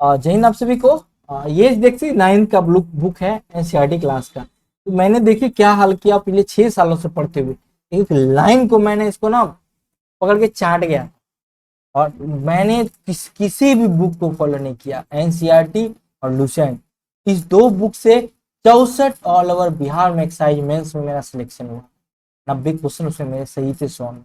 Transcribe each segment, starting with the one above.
जय हिंद आप सभी को। ये देखिए 9th का बुक है एनसीईआरटी क्लास का। तो मैंने देखिए क्या हाल किया, पिछले 6 सालों से पढ़ते हुए एक लाइन को मैंने इसको ना पकड़ के चाट गया। और मैंने किसी भी बुक को फॉलो नहीं किया। एनसीईआरटी और लुसेंट, इस दो बुक से 64 ऑल ओवर बिहार में एक्साइज मेंस में मेरा सिलेक्शन हुआ। 90 क्वेश्चन उसमें मेरे सही थे 100 में।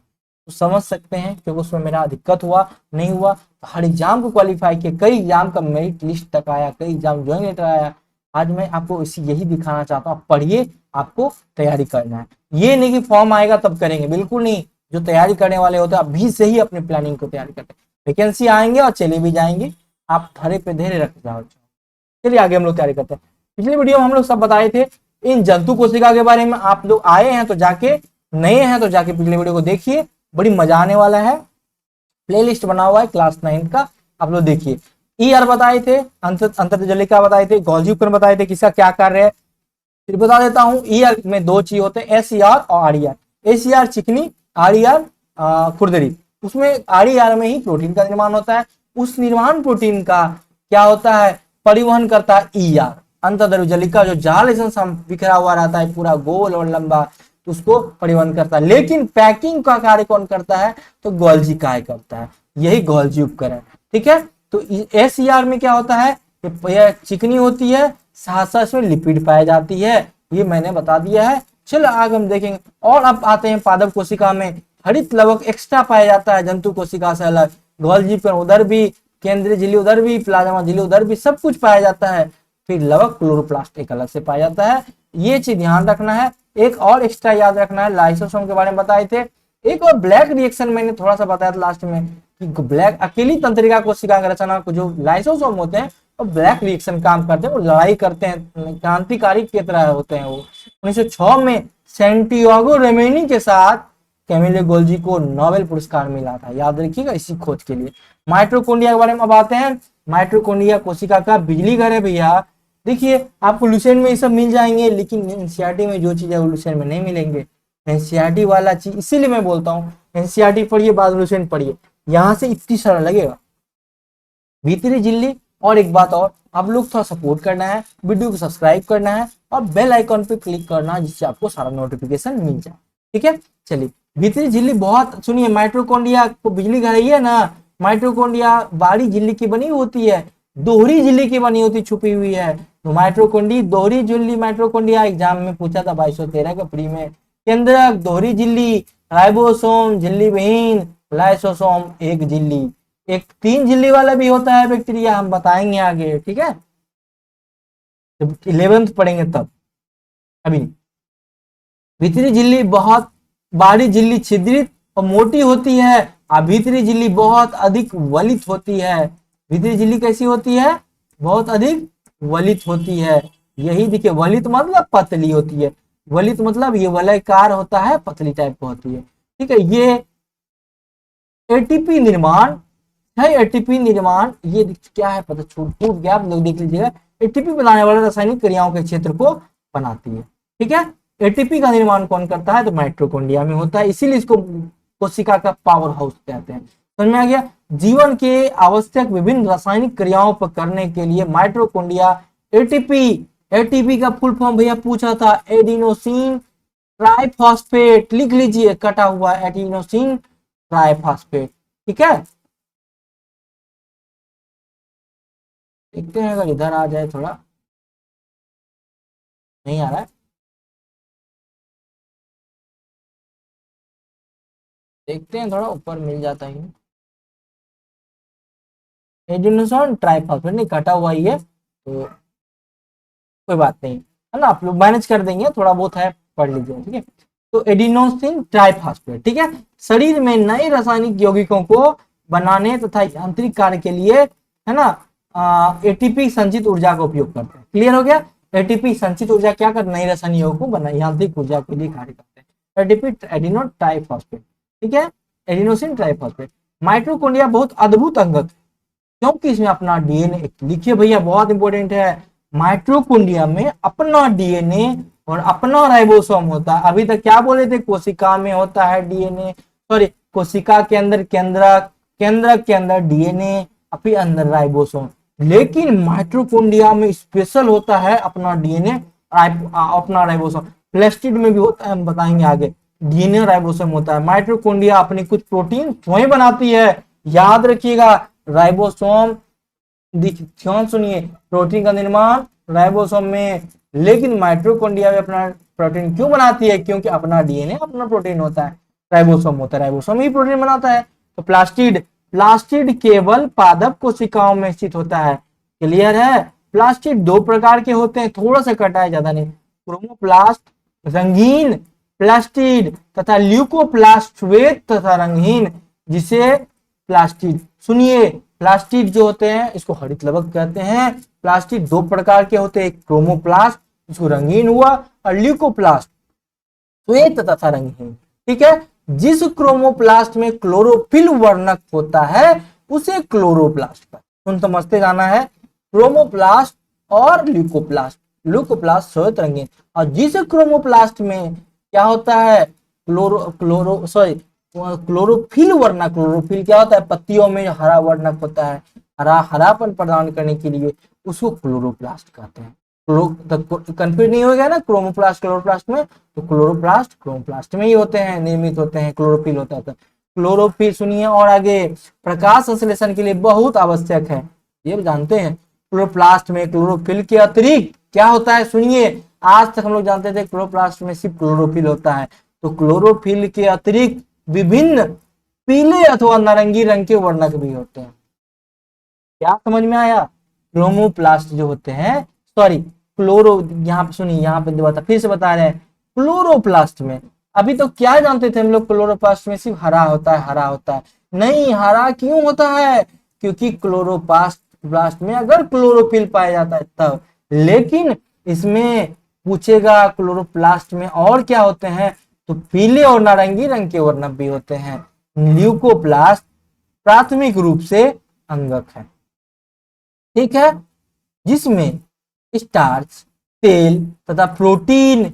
तो समझ सकते हैं क्योंकि उसमें मेरा दिक्कत हुआ नहीं हुआ। तो हर एग्जाम को क्वालिफाई किया, कई एग्जाम का मेरिट लिस्ट तक आया, कई एग्जाम ज्वाइन लेटर आया। आज मैं आपको इसी यही दिखाना चाहता हूँ, पढ़िए, आपको तैयारी करना है। ये नहीं कि फॉर्म आएगा तब करेंगे, बिल्कुल नहीं। जो तैयारी करने वाले होते हैं अभी से ही अपनी प्लानिंग को तैयारी करते हैं। वैकेंसी आएंगे और चले भी जाएंगे, आप धरे पे धैर्य रख जाओ। चलिए आगे हम लोग तैयारी करते हैं। पिछले वीडियो में हम लोग सब बताए थे इन जंतु कोशिका के बारे में। आप लोग आए हैं तो जाके, नए हैं तो जाके पिछले वीडियो को देखिए, बड़ी मजा आने वाला है। प्लेलिस्ट बना हुआ है क्लास 9 का, आप लोग देखिए। ईआर बताए थे, अंतर्जलिका बताए थे, गोल्जी उपकरण बताए थे, किसका क्या कार्य है। फिर बता देता हूँ, ईआर में दो चीज होते हैं, एसईआर और आरईआर। एसईआर चिकनी, आरईआर खुरदरी। उसमें आरईआर में ही प्रोटीन का निर्माण होता है। उस निर्माण प्रोटीन का क्या होता है, परिवहन करता है ईआर। अंतर्जलिका जो जाल जैसा बिखरा हुआ रहता है पूरा गोल और लंबा, उसको परिवहन करता है। लेकिन पैकिंग का कार्य कौन करता है, तो गोल्जी कार्य करता है, यही गोल्जी उपकरण। ठीक है, तो एसईआर में क्या होता है, यह चिकनी होती है, साथ साथ इसमें लिपिड पाई जाती है, ये मैंने बता दिया है। चलो आगे हम देखेंगे। और अब आते हैं पादप कोशिका में। हरित लवक एक्स्ट्रा पाया जाता है जंतु कोशिका से अलग। गोल्जी पर उधर भी, केंद्रीय झिल्ली उधर भी, प्लाज्मा झिल्ली उधर भी, सब कुछ पाया जाता है। फिर लवक क्लोरोप्लास्ट एक अलग से पाया जाता है, ये चीज ध्यान रखना है। एक और एक्स्ट्रा याद रखना है, लाइसोसोम के बारे में बताए थे। एक और ब्लैक रिएक्शन मैंने थोड़ा सा बताया था लास्ट में कि ब्लैक अकेली तंत्रिका कोशिका रचना को जो लाइसोसोम होते हैं वो ब्लैक रिएक्शन काम करते हैं, वो लड़ाई करते हैं, क्रांतिकारी की तरह होते हैं। वो 1906 में सैंटियागो रेमेनी के साथ कैमिलो गोल्जी को नोबेल पुरस्कार मिला था, याद रखिएगा इसी खोज के लिए। माइटोकॉन्ड्रिया के बारे में अब आते हैं। माइटोकॉन्ड्रिया कोशिका का बिजली घर है भैया। देखिए आपको लुसेंट में ये सब मिल जाएंगे, लेकिन एनसीईआरटी में जो चीज है वो लुसेंट में नहीं मिलेंगे। एनसीईआरटी वाला चीज, इसीलिए मैं बोलता हूँ एनसीईआरटी पढ़िए, बाद लुसेंट पढ़िए, यहाँ से इतनी सरल लगेगा। भीतरी झिल्ली। और एक बात और, आप लोग थोड़ा सपोर्ट करना है, वीडियो को सब्सक्राइब करना है और बेल आइकॉन पे क्लिक करना है, जिससे आपको सारा नोटिफिकेशन मिल जाए। ठीक है, चलिए। भीतरी झिल्ली बहुत सुनिए, माइटोकॉन्ड्रिया को बिजली घर है ना। माइटोकॉन्ड्रिया बाहरी झिल्ली की बनी होती है, दोहरी झिल्ली की बनी होती, छुपी हुई है। तो माइटोकॉन्ड्री दोहरी झिल्ली माइटोकॉन्ड्रिया एग्जाम में पूछा था 2213 का प्री में। केंद्रक दोहरी झिल्ली, राइबोसोम झिल्ली विहीन, लाइसोसोम एक झिल्ली। एक 3 झिल्ली वाला भी होता है बैक्टीरिया, हम बताएंगे आगे। ठीक है, जब 11th पढ़ेंगे तब। अभी भीतरी झिल्ली बहुत, बाहरी झिल्ली छिद्रित और मोटी होती है, और भीतरी झिल्ली बहुत अधिक वलित होती है। भीतरी झिल्ली कैसी होती है, बहुत अधिक वलित होती है। यही देखिए, वलित मतलब पतली होती है, वलित मतलब ये वलयकार होता है, पतली टाइप का होती है। ठीक है, ये एटीपी निर्माण है। एटीपी निर्माण ये क्या है पता छूट गया, आप लोग देख लीजिएगा। एटीपी बनाने वाले रासायनिक क्रियाओं के क्षेत्र को बनाती है। ठीक है, एटीपी का निर्माण कौन करता है, तो माइटोकॉन्ड्रिया में होता है, इसीलिए इसको कोशिका का पावर हाउस कहते हैं। समझ में आ गया। जीवन के आवश्यक विभिन्न रासायनिक क्रियाओं पर करने के लिए माइटोकॉन्ड्रिया एटीपी, एटीपी का फुल फॉर्म भैया पूछा था, एडिनोसिन ट्राइफॉस्फेट, लिख लीजिए कटा हुआ, एडिनोसिन ट्राइफॉस्फेट। ठीक है, देखते हैं अगर इधर आ जाए, थोड़ा नहीं आ रहा है, देखते हैं थोड़ा ऊपर मिल जाता है। एडिनोसिन ट्राइफॉस्फेट नहीं, कटा हुआ ही है, तो कोई बात नहीं है ना, आप लोग मैनेज कर देंगे, थोड़ा बहुत है, पढ़ लीजिए। ठीक है, तो एडिनोसिन ट्राइफॉस्फेट, ठीक है, शरीर में नए रासायनिक यौगिकों को बनाने तथा यांत्रिक कार्य के लिए, है ना, एटीपी संचित ऊर्जा का उपयोग करते हैं। क्लियर हो गया। एटीपी संचित ऊर्जा क्या कर, नई रासायनिक यौगिक को बना, यांत्रिक ऊर्जा के लिए कार्य करते हैं। एटीपी एडिनो ट्राइफॉस्फेट, ठीक है, एडिनोसिन ट्राइफॉस्फेट। माइटोकॉन्ड्रिया बहुत अद्भुत अंग, क्योंकि इसमें अपना डीएनए, लिखिए भैया बहुत इंपॉर्टेंट है, माइटोकॉन्ड्रिया में अपना डीएनए और अपना राइबोसोम होता है। अभी तक क्या बोले थे, कोशिका में होता है डीएनए, सॉरी कोशिका के अंदर केंद्रक, केंद्रक के अंदर डीएनए, फिर अंदर राइबोसोम। लेकिन माइटोकॉन्ड्रिया में स्पेशल होता है अपना डीएनए, अपना राइबोसोम। प्लास्टिड में भी होता है, हम बताएंगे आगे। डीएनए राइबोसोम होता है। माइटोकॉन्ड्रिया अपनी कुछ प्रोटीन स्वयं बनाती है, याद रखिएगा। राइबोसोम, ध्यान सुनिए, प्रोटीन का निर्माण राइबोसोम में, लेकिन माइटोकॉन्ड्रिया में अपना प्रोटीन क्यों बनाती है? क्योंकि अपना डीएनए अपना प्रोटीन होता है, राइबोसोम होता है, राइबोसोम ही प्रोटीन बनाता है। तो प्लास्टिड, प्लास्टिड केवल पादप कोशिकाओं में स्थित होता है। क्लियर है? प्लास्टिड दो प्रकार के होते हैं, थोड़ा सा कटा है, ज्यादा नहीं। क्रोमोप्लास्ट रंगीन प्लास्टिड तथा ल्यूकोप्लास्ट श्वेत तथा रंगहीन, जिसे प्लास्टिड, सुनिए, प्लास्टिड जो होते हैं इसको हरित लवक कहते हैं। प्लास्टिड दो प्रकार के होते हैं, एक क्रोमोप्लास्ट जिसको रंगीन हुआ, और ल्यूकोप्लास्ट श्वेत तथा रंगहीन। ठीक है? जिस क्रोमोप्लास्ट में क्लोरोफिल वर्णक होता है उसे क्लोरोप्लास्ट का, सुन समझते जाना है। क्रोमोप्लास्ट और ल्यूकोप्लास्ट, ल्यूकोप्लास्ट श्वेत रंगीन। और जिस क्रोमोप्लास्ट में क्या होता है, क्लोरोफिल वर्णक, क्लोरोफिल क्या होता है, पत्तियों में हरा वर्णक होता है, हरापन प्रदान करने के लिए, उसको क्लोरोप्लास्ट कहते हैं। कंफ्यूज नहीं हो गया ना, क्रोमोप्लास्ट क्लोरोप्लास्ट में? तो क्रोमोप्लास्ट में ही होते हैं, निर्मित होते हैं, क्लोरोफिल होता है। क्लोरोफिल सुनिए, और आगे प्रकाश संश्लेषण के लिए बहुत आवश्यक है, ये जानते हैं। क्लोरोप्लास्ट में क्लोरोफिल के अतिरिक्त क्या होता है, सुनिए। आज तक हम लोग जानते थे क्लोरोप्लास्ट में सिर्फ क्लोरोफिल होता है, तो क्लोरोफिल के अतिरिक्त विभिन्न पीले अथवा नारंगी रंग के वर्णक भी होते हैं। क्या समझ में आया? क्रोमोप्लास्ट जो होते हैं, सॉरी क्लोरो, यहाँ पे सुनिए, यहाँ पे बता, फिर से बता रहे हैं। क्लोरोप्लास्ट में अभी तो क्या जानते थे हम लोग, क्लोरोप्लास्ट में सिर्फ हरा होता है, हरा होता है। नहीं, हरा क्यों होता है? क्योंकि क्लोरोप्लास्ट प्लास्ट में अगर क्लोरोफिल पाया जाता है तब। लेकिन इसमें पूछेगा क्लोरोप्लास्ट में और क्या होते हैं, तो पीले और नारंगी रंग के वर्णक भी होते हैं। ल्यूकोप्लास्ट प्राथमिक रूप से अंगक है, ठीक है, जिसमें स्टार्च, तेल तथा प्रोटीन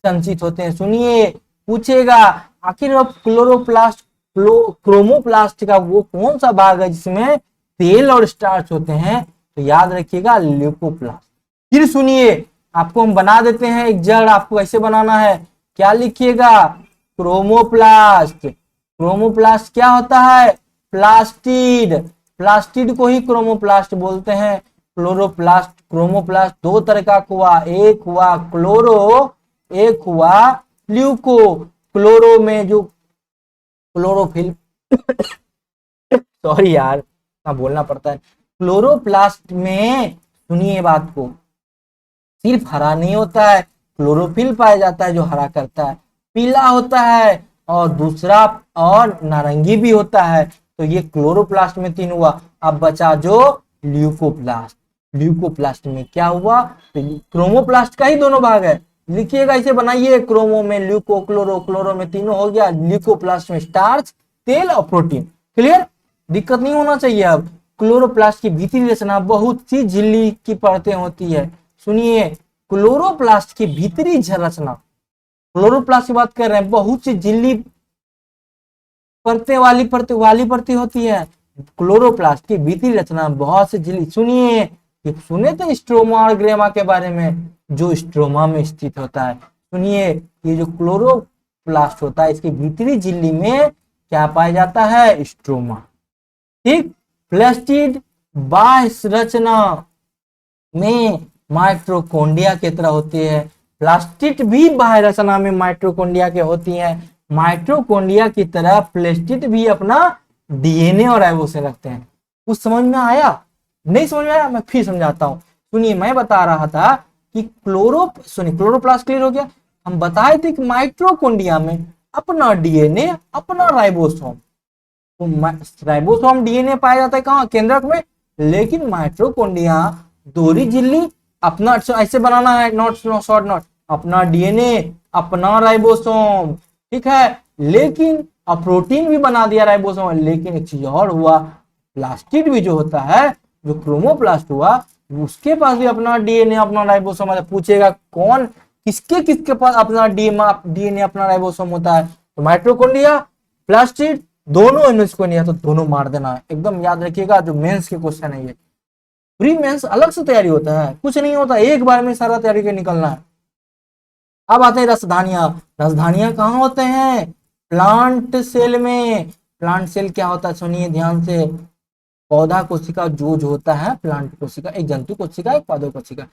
संचित होते हैं। सुनिए, पूछेगा आखिर अब क्लोरोप्लास्ट, क्रोमोप्लास्ट का वो कौन सा भाग है जिसमें तेल और स्टार्च होते हैं? तो याद रखिएगा, ल्यूकोप्लास्ट। फिर सुनिए, आपको हम बना देते हैं एक जड़, आपको ऐसे बनाना है, क्या लिखिएगा, क्रोमोप्लास्ट। क्रोमोप्लास्ट क्या होता है, प्लास्टिड, प्लास्टिड को ही क्रोमोप्लास्ट बोलते हैं। क्लोरोप्लास्ट, क्रोमोप्लास्ट दो तरह का हुआ, एक हुआ क्लोरो, एक हुआ ल्यूको। क्लोरो में जो क्लोरोफिल सॉरी यार, बोलना पड़ता है। क्लोरोप्लास्ट में सुनिए बात को, सिर्फ हरा नहीं होता है, क्लोरोफिल पाया जाता है जो हरा करता है, पीला होता है, और दूसरा और नारंगी भी होता है। तो ये क्लोरोप्लास्ट में तीन हुआ। अब बचा जो ल्यूकोप्लास्ट। ल्यूकोप्लास्ट में क्या हुआ, तो क्रोमोप्लास्ट का ही दोनों भाग है, लिखिएगा इसे, बनाइए, क्रोमो में ल्यूको, क्लोरो, क्लोरो में तीनों हो गया, ल्यूकोप्लास्ट में स्टार्च, तेल और प्रोटीन। क्लियर? दिक्कत नहीं होना चाहिए। अब क्लोरोप्लास्ट की भीतरी रचना बहुत सी झिल्ली की परतें होती है। सुनिए, क्लोरोप्लास्ट की भीतरी रचना, क्लोरोप्लास्ट की बात कर रहे हैं, बहुत सी झिल्ली परतें वाली परतें होती है। क्लोरोप्लास्ट की भीतरी रचना बहुत सी झिल्ली, सुनिए, सुने थे स्ट्रोमा और ग्रेमा के बारे में, जो स्ट्रोमा में स्थित होता है। सुनिए, ये जो क्लोरोप्लास्ट होता है इसकी भीतरी झिल्ली में क्या पाया जाता है, स्ट्रोमा। ठीक, प्लास्टिड बाह्य रचना में माइटोकॉन्ड्रिया की तरह होती है। प्लास्टिड भी बाह्य रचना में माइटोकॉन्ड्रिया के होती है। माइटोकॉन्ड्रिया की तरह प्लास्टिड भी अपना डीएनए और राइबोसोम रखते हैं। कुछ समझ में आया? नहीं समझ में आया? मैं फिर समझाता हूँ। सुनिए, मैं बता रहा था कि क्लोरोप्लास्ट क्लियर हो गया। हम बताए थे कि माइटोकॉन्ड्रिया में अपना डीएनए, अपना राइबोसोम, तो राइबोसोम डीएनए पाया जाता है कहाँ, केंद्रक में। लेकिन माइटोकॉन्ड्रिया दोहरी झिल्ली, अपना ऐसे बनाना है, नॉट शॉर्ट नॉट, अपना डीएनए, अपना राइबोसोम, ठीक है। लेकिन अब प्रोटीन भी बना दिया राइबोसोम, लेकिन एक चीज और हुआ, प्लास्टिड भी जो होता है, जो क्रोमोप्लास्ट हुआ, उसके पास भी अपना डीएनए, अपना राइबोसोम है। पूछेगा कौन, किसके किसके पास अपना डीएनए, अपना राइबोसोम होता है? तो माइटोकॉन्ड्रिया, प्लास्टिड, दोनों, इसको नहीं है तो दोनों मार देना है, एकदम याद रखिएगा, जो मेंस के क्वेश्चन है ये। प्री मेंस अलग से तैयारी होता है, कुछ नहीं होता, एक बार में सारा तैयारी के निकलना है। अब आते हैं रसधानियां। रसधानियां कहाँ होते हैं? प्लांट सेल में। प्लांट सेल क्या होता है सुनिए ध्यान से। पौधा कोशिका जो होता है, प्लांट कोशिका एक जंतु कोशिका एक पौधा कोशिका।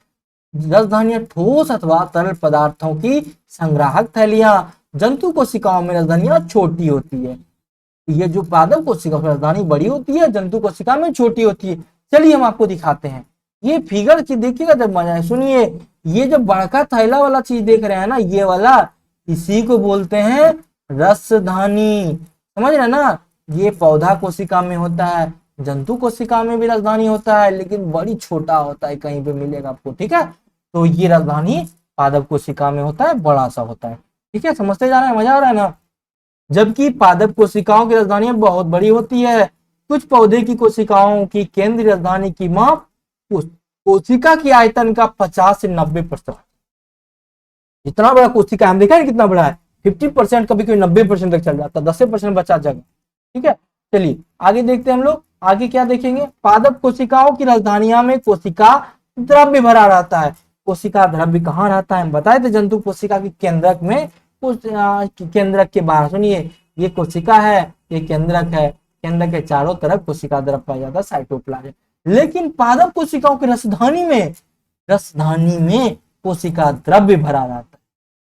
रसधानियां ठोस अथवा तरल पदार्थों की संग्राहक थैलियां। जंतु कोशिकाओं में रसधानियां छोटी होती है। ये जो पादप कोशिका राजधानी बड़ी होती है, जंतु कोशिका में छोटी होती है। चलिए हम आपको दिखाते हैं। ये फिगर की देखिएगा जब मजा है, सुनिए। ये जो बड़का थैला वाला चीज देख रहे हैं ना, ये वाला, इसी को बोलते हैं रसधानी। समझ रहे ना? ये पौधा कोशिका में होता है, जंतु कोशिका में भी राजधानी होता है, लेकिन बड़ी छोटा होता है, कहीं पे मिलेगा आपको, ठीक है। तो ये राजधानी पादप कोशिका में होता है, बड़ा सा होता है, ठीक है। समझते जा रहे हैं, मजा आ रहा है ना? जबकि पादप कोशिकाओं की राजधानी बहुत बड़ी होती है। कुछ पौधे की कोशिकाओं की केंद्रीय राजधानी की माप कोशिका की आयतन का 50 से 90%। जितना बड़ा कोशिका हम देखा है कितना बड़ा है, 50%, कभी कभी 90% तक चल जाता है, 10% बचा जगह, ठीक है। चलिए आगे देखते हैं हम लोग। आगे क्या देखेंगे? पादप कोशिकाओं की राजधानियां में कोशिका द्रव्य भरा रहता है। कोशिका द्रव्य कहाँ रहता है? बताए थे जंतु कोशिका की केंद्रक में, केंद्रक के बाहर। सुनिए, ये कोशिका है, ये केंद्रक है, केंद्रक के चारों तरफ कोशिका द्रव्य पाया जाता है, साइटोप्लाज्म। लेकिन पादप कोशिकाओं की रसधानी में कोशिका द्रव्य भरा रहता है,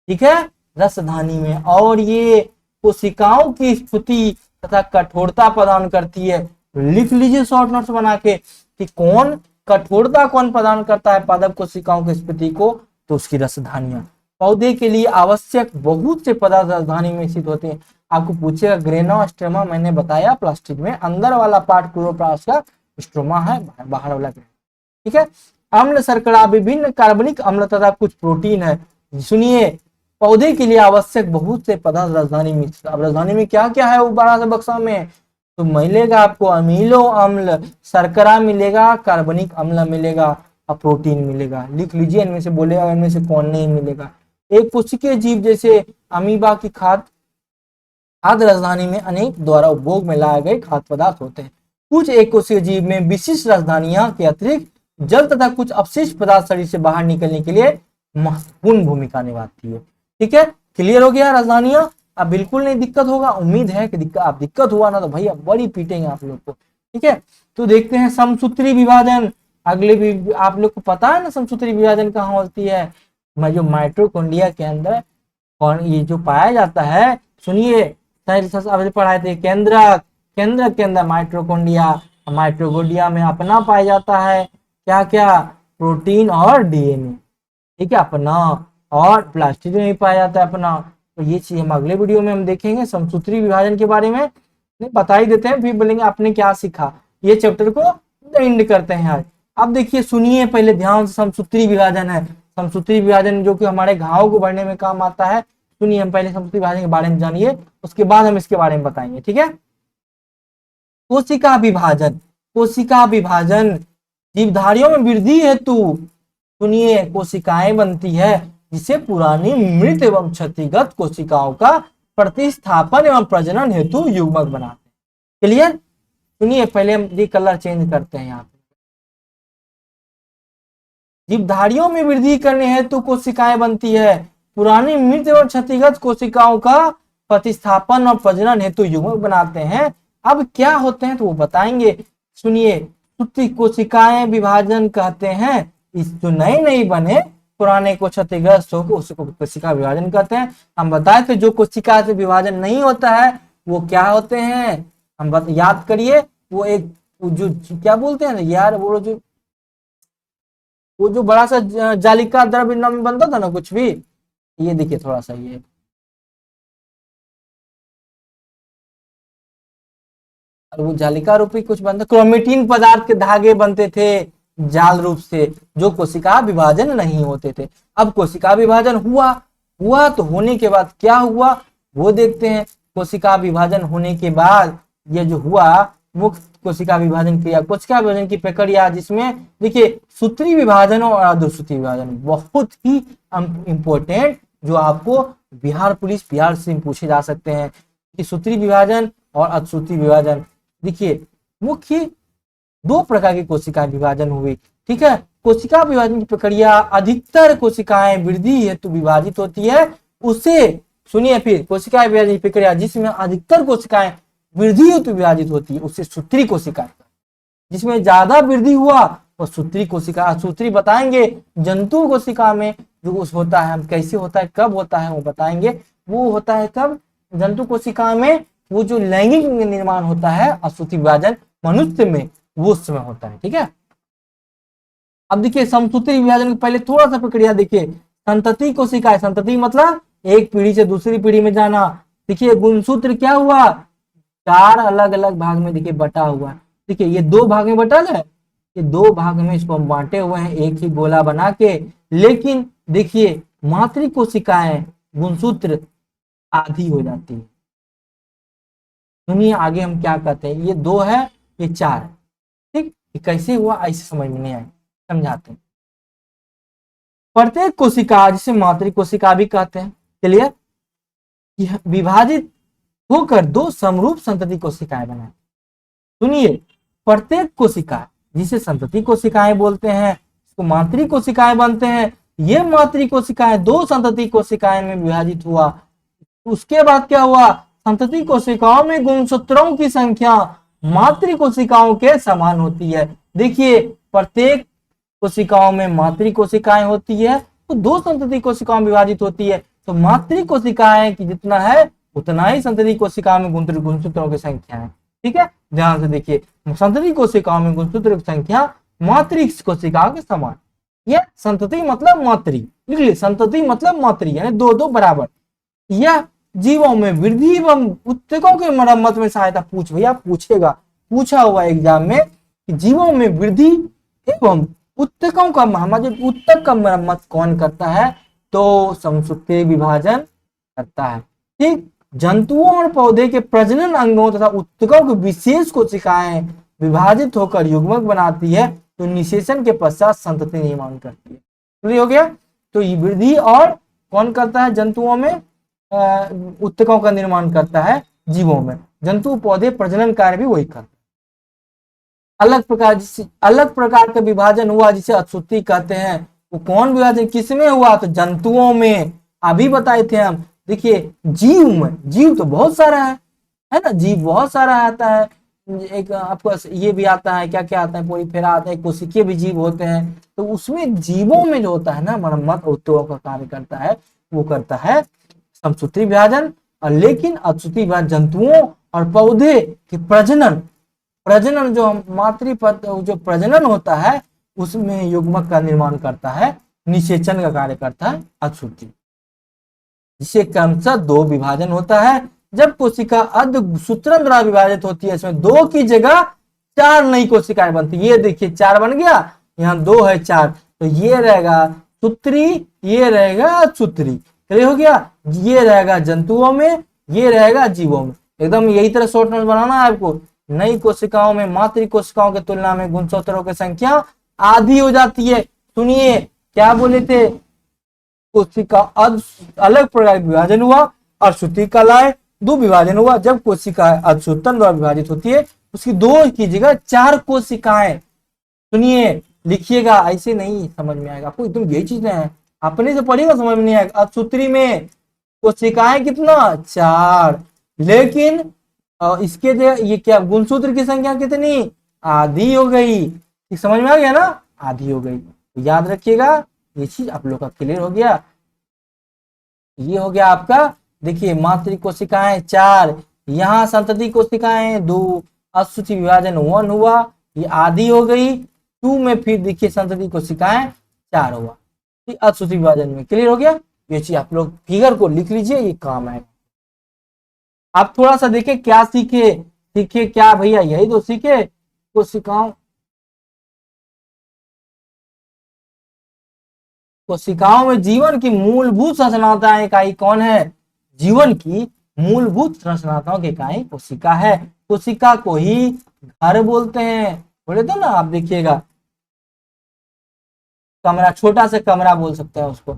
ठीक है, रसधानी में। और ये कोशिकाओं की स्फूर्ति तथा कठोरता प्रदान करती है। लिख लीजिए शॉर्ट नोट्स बना के कि कौन कठोरता कौन प्रदान करता है पादप कोशिकाओं की स्फूर्ति को, तो उसकी रसधानियां। पौधे के लिए आवश्यक बहुत से पदार्थ राजधानी में स्थित होते हैं। आपको पूछेगा ग्रेना स्ट्रोमा, मैंने बताया प्लास्टिक में अंदर वाला पार्ट क्लोरोप्लास्ट का, स्ट्रोमा है बाहर वाला, ठीक है। अम्ल शर्करा, विभिन्न कार्बनिक अम्ल तथा कुछ प्रोटीन है। सुनिए, पौधे के लिए आवश्यक बहुत से पदार्थ राजधानी में। अब राजधानी में क्या क्या है वो बड़ा सा बक्सा में? तो मिलेगा आपको अमीनो अम्ल, शर्करा मिलेगा, कार्बनिक अम्ल मिलेगा और प्रोटीन मिलेगा। लिख लीजिए, इनमें से बोलेगा इनमें से कौन नहीं मिलेगा। एक कोशिकीय जीव जैसे अमीबा की खाद्य राजधानी में अनेक द्वारा उपभोग में लाए गए खाद्य पदार्थ होते हैं। कुछ एक कोशिकीय जीव में विशिष्ट राजधानियां के अतिरिक्त जल तथा कुछ अपशिष्ट पदार्थ शरीर से बाहर निकलने के लिए महत्वपूर्ण भूमिका निभाती है, ठीक है। क्लियर हो गया राजधानियां? अब बिल्कुल नहीं दिक्कत होगा, उम्मीद है कि दिक्कत हुआ ना तो भैया बड़ी पीटेंगे आप लोग को, ठीक है। तो देखते हैं समसूत्री विभाजन। अगले भी आप लोग को पता है ना समसूत्री विभाजन कहाँ होती है? जो माइटोकॉन्ड्रिया के अंदर, और ये जो पाया जाता है, सुनिए पढ़ाए थे, केंद्रक के अंदर माइटोकॉन्ड्रिया, माइटोकॉन्ड्रिया में अपना पाया जाता है क्या क्या? प्रोटीन और डीएनए, ठीक है, अपना। और प्लास्टिक में भी पाया जाता है अपना। तो ये चीज हम अगले वीडियो में हम देखेंगे समसूत्री विभाजन के बारे में, बता ही देते हैं, फिर बोलेंगे आपने क्या सीखा। ये चैप्टर को एंड करते हैं आज। अब देखिए, सुनिए पहले ध्यान से, समसूत्री विभाजन है। समसूत्री विभाजन जो कि हमारे घाव को भरने में काम आता है। सुनिए, हम पहले समसूत्री विभाजन के बारे में जानिए, उसके बाद हम इसके बारे में बताएंगे, ठीक है। कोशिका विभाजन जीवधारियों में वृद्धि हेतु, सुनिए, कोशिकाएं बनती है जिसे पुरानी मृत एवं क्षतिग्रस्त कोशिकाओं का प्रतिस्थापन एवं प्रजनन हेतु युग्मक बनाते हैं। क्लियर? सुनिए, पहले हम ये कलर चेंज करते हैं। यहाँ पे जीवधारियों में वृद्धि करने हेतु कोशिकाएं बनती है, पुरानी मृत एवं क्षतिग्रस्त कोशिकाओं का प्रतिस्थापन और प्रजनन हेतु युग्मक बनाते हैं। अब क्या होते हैं तो वो बताएंगे। सुनिए, कोशिकाएं विभाजन कहते हैं इस जो नए बने पुराने को क्षतिग्रस्त हो उसको कोशिका विभाजन कहते हैं। हम बताए थे जो कोशिका से विभाजन नहीं होता है वो क्या होते हैं, हम याद करिए। वो एक जो क्या बोलते हैं ना यार, वो जो बड़ा सा जालिका द्रव्य में बनता था ना कुछ भी, ये देखिए थोड़ा सा, ये और वो जालिका रूपी कुछ बनता, क्रोमेटिन पदार्थ के धागे बनते थे जाल रूप से, जो कोशिका विभाजन नहीं होते थे। अब कोशिका विभाजन हुआ तो होने के बाद क्या हुआ वो देखते हैं। कोशिका विभाजन होने के बाद ये जो हुआ मुक्त कोशिका विभाजन क्रिया, कोशिका विभाजन की प्रक्रिया, जिसमें देखिए सूत्री विभाजन और अर्धसूत्री विभाजन बहुत ही इंपॉर्टेंट, जो आपको बिहार से पूछे जा सकते हैं कि सूत्री विभाजन और अर्धसूत्री विभाजन। देखिए, मुख्य दो प्रकार की कोशिका विभाजन हुई। ठीक है, कोशिका विभाजन की प्रक्रिया अधिकतर कोशिकाएं वृद्धि हेतु विभाजित होती है, उसे सुनिए फिर, कोशिका विभाजन की प्रक्रिया जिसमें अधिकतर कोशिकाएं वृद्धि हेतु विभाजित होती है उसे सूत्री कोशिका, जिसमें ज्यादा वृद्धि हुआ वो सूत्री कोशिका। सूत्री बताएंगे जंतु कोशिका में जो उस होता है, हम कैसे होता है कब होता है वो बताएंगे। वो होता है कब, जंतु कोशिका में वो जो लैंगिक निर्माण होता है असूत्री विभाजन मनुष्य में वो उस समय होता है। ठीक है, अब देखिए समसूत्री विभाजन के पहले थोड़ा सा प्रक्रिया देखिए। संतति कोशिका, संतति मतलब एक पीढ़ी से दूसरी पीढ़ी में जाना। देखिए गुणसूत्र क्या हुआ, चार अलग अलग भाग में देखिए बटा हुआ। देखिए ये दो भाग में बटल है, ये दो भाग में इसको हम बांटे हुए हैं एक ही गोला बना के। लेकिन देखिए मातृ कोशिकाएं गुणसूत्र आधी हो जाती है। सुनिए आगे हम क्या कहते हैं, ये दो है ये चार है। ठीक, ये कैसे हुआ ऐसे समझ में नहीं आए, समझाते हैं। प्रत्येक कोशिका जिसे मातृ कोशिका भी कहते हैं, क्लियर, विभाजित होकर दो समरूप संतति कोशिकाएं बनाए। सुनिए, प्रत्येक कोशिका जिसे संतति कोशिकाएं बोलते हैं इसको मातृ कोशिकाएं बनते हैं। ये मातृ कोशिकाएं दो संतति कोशिकाएं में विभाजित हुआ। उसके बाद क्या हुआ, संतति कोशिकाओं में गुणसूत्रों की संख्या मातृ कोशिकाओं के समान होती है। देखिए प्रत्येक कोशिकाओं में मातृ कोशिकाएं होती है तो दो संतति कोशिकाओं में विभाजित होती है, तो मातृ कोशिकाएं की जितना है उतना ही संतति कोशिकाओं में गुणसूत्रों की संख्या है। ठीक है, ध्यान से देखिए, संतति कोशिकाओं में गुणसूत्रों की संख्या मातृ कोशिकाओं के समान। यह संतति मतलब मातृ, लिख ली, संतति मतलब मातृ यानी दो दो बराबर। यह जीवों में वृद्धि एवं उत्तकों के मरम्मत में सहायता भैया पूछेगा, पूछा हुआ एग्जाम में कि जीवों में वृद्धि एवं उत्तकों का उत्तक का मरम्मत कौन करता है, तो समसूत्री विभाजन करता है। ठीक, जंतुओं और पौधे के प्रजनन अंगों तथा उत्तकों की विशेष कोशिकाएं विभाजित होकर युग्मक बनाती है, तो निषेचन के पश्चात संतति निर्माण करती है। क्लियर हो गया, तो ये वृद्धि और कौन करता है, जंतुओं में उत्तकों का निर्माण करता है, जीवों में जंतु पौधे प्रजनन कार्य भी वही करता है। अलग प्रकार का विभाजन हुआ जिसे अछूती कहते हैं, वो कौन विभाजन किसमें हुआ, तो जंतुओं में, अभी बताए थे हम। देखिए जीव में, जीव तो बहुत सारा है ना, जीव बहुत सारा आता है। एक आपको ये भी आता है, क्या क्या आता है, पोरीफेरा आता है, कोशिकीय भी जीव होते हैं। तो उसमें जीवों में जो होता है ना मरम्मत उत्तकों का कार्य करता है, वो करता है समसूत्री विभाजन। और लेकिन अछूती विभाजन जंतुओं और पौधे के प्रजनन जो मातृपद जो प्रजनन होता है उसमें युग्मक का निर्माण करता है, निषेचन का कार्य करता है अछूती, जिसे क्रमशः दो विभाजन होता है। जब कोशिका अर्धसूत्रण द्वारा विभाजित होती है, इसमें दो की जगह चार नई कोशिकाएं बनती है। ये देखिए चार बन गया, यहाँ दो है चार, तो ये रहेगा सूत्री, ये रहेगा अछूत्री। क्लियर हो गया, ये रहेगा जंतुओं में, ये रहेगा जीवों में। एकदम यही तरह शॉर्ट नोट बनाना है आपको। नई कोशिकाओं में मातृ कोशिकाओं की तुलना में गुणसूत्रों की संख्या आधी हो जाती है। सुनिए क्या बोले थे, कोशिका अलग प्रकार विभाजन हुआ और सूत्री कलाएं दो विभाजन हुआ। जब कोशिका अधसूत्रन द्वारा विभाजित होती है उसकी दो की जगह चार कोशिकाएं। सुनिए लिखिएगा, ऐसे नहीं समझ में आएगा आपको, एकदम यही चीजें हैं, अपने से पढ़िएगा समझ में नहीं आएगा। अधसूत्री में कोशिकाएं कितना, चार, लेकिन इसके ये क्या गुणसूत्र की संख्या कितनी, आधी हो गई। समझ में आ गया ना, आधी हो गई। तो याद रखिएगा ये चीज आप लोग का क्लियर हो गया। ये हो गया आपका, देखिए मातृ कोशिकाएं चार, यहाँ संतति कोशिकाएं दो, असूची विभाजन 1 हुआ, ये आधी हो गई 2 में, फिर देखिए संतति कोशिकाएं 4 हुआ, असूची विभाजन में। क्लियर हो गया, ये चीज आप लोग फिगर को लिख लीजिए, ये काम है। आप थोड़ा सा देखें क्या सीखे क्या भैया, यही तो सीखे कोशिकाओं में जीवन की मूलभूत संरचनाएं इकाई कौन है, जीवन की मूलभूत संरचनाओं की इकाई कोशिका है। कोशिका को ही घर बोलते हैं, बोले तो ना आप देखिएगा, कमरा, छोटा सा कमरा बोल सकते हैं उसको।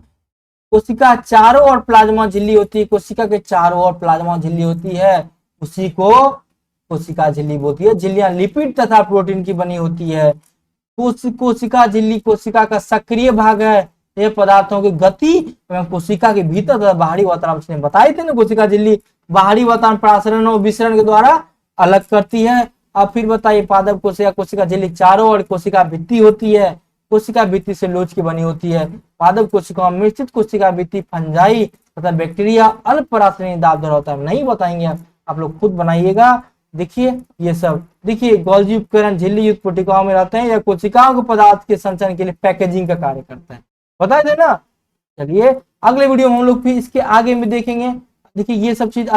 कोशिका चारों ओर प्लाज्मा झिल्ली होती है, कोशिका के चारों ओर प्लाज्मा झिल्ली होती है, उसी को कोशिका झिल्ली होती है। झिल्लियां लिपिड तथा प्रोटीन की बनी होती है। कोशिका झिल्ली कोशिका का सक्रिय भाग है। ये पदार्थों की गति एवं कोशिका के भीतर तथा बाहरी वातावरण बताए थे ना, कोशिका झिल्ली बाहरी वातावरण प्रसारण और विसरण के द्वारा अलग करती है। अब फिर बताइए, पादप कोशिका कोशिका झिल्ली चारों ओर कोशिका भित्ति होती है। कोशिका भित्ति से लोच की बनी होती है। पादप कोशिका मिश्रित कोशिका भित्ति फंजाई तथा बैक्टीरिया अल्प परासरणी दाब द्वारा होता है। नहीं बताएंगे, आप लोग खुद बनाइएगा। देखिए ये सब, देखिए गोल्जी उपकरण झिल्ली युक्त कोशिकाओं में रहते हैं या कोशिकाओं को पदार्थ के संचरण के लिए पैकेजिंग का कार्य करता है। बता दे ना। चलिए अगले वीडियो में हम लोग फिर इसके आगे में देखेंगे। देखिए ये सब चीज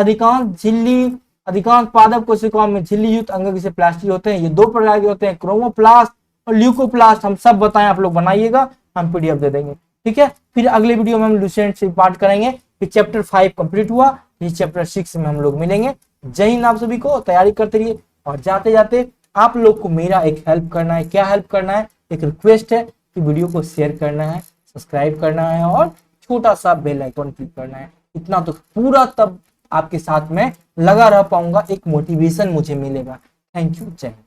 अधिकांश पादप कोशिकाओं में झिल्ली युक्त अंग जैसे प्लास्टिक होते हैं। ये दो प्रकार के होते हैं, क्रोमोप्लास्ट और ल्यूकोप्लास्ट। हम सब बताएं, आप लोग बनाइएगा, हम पीडीएफ दे देंगे। ठीक है, फिर अगले वीडियो में हम लुसेंट से पार्ट करेंगे। फिर चैप्टर 5 कंप्लीट हुआ, फिर चैप्टर 6 में हम लोग मिलेंगे। जय हिंद, आप सभी को तैयारी करते रहिए। और जाते जाते आप लोग को मेरा एक हेल्प करना है। क्या हेल्प करना है? एक रिक्वेस्ट है कि वीडियो को शेयर करना है, सब्सक्राइब करना है और छोटा सा बेल आइकन क्लिक करना है। इतना तो पूरा तब आपके साथ में लगा रह पाऊंगा, एक मोटिवेशन मुझे मिलेगा। थैंक यू, जय हिंद।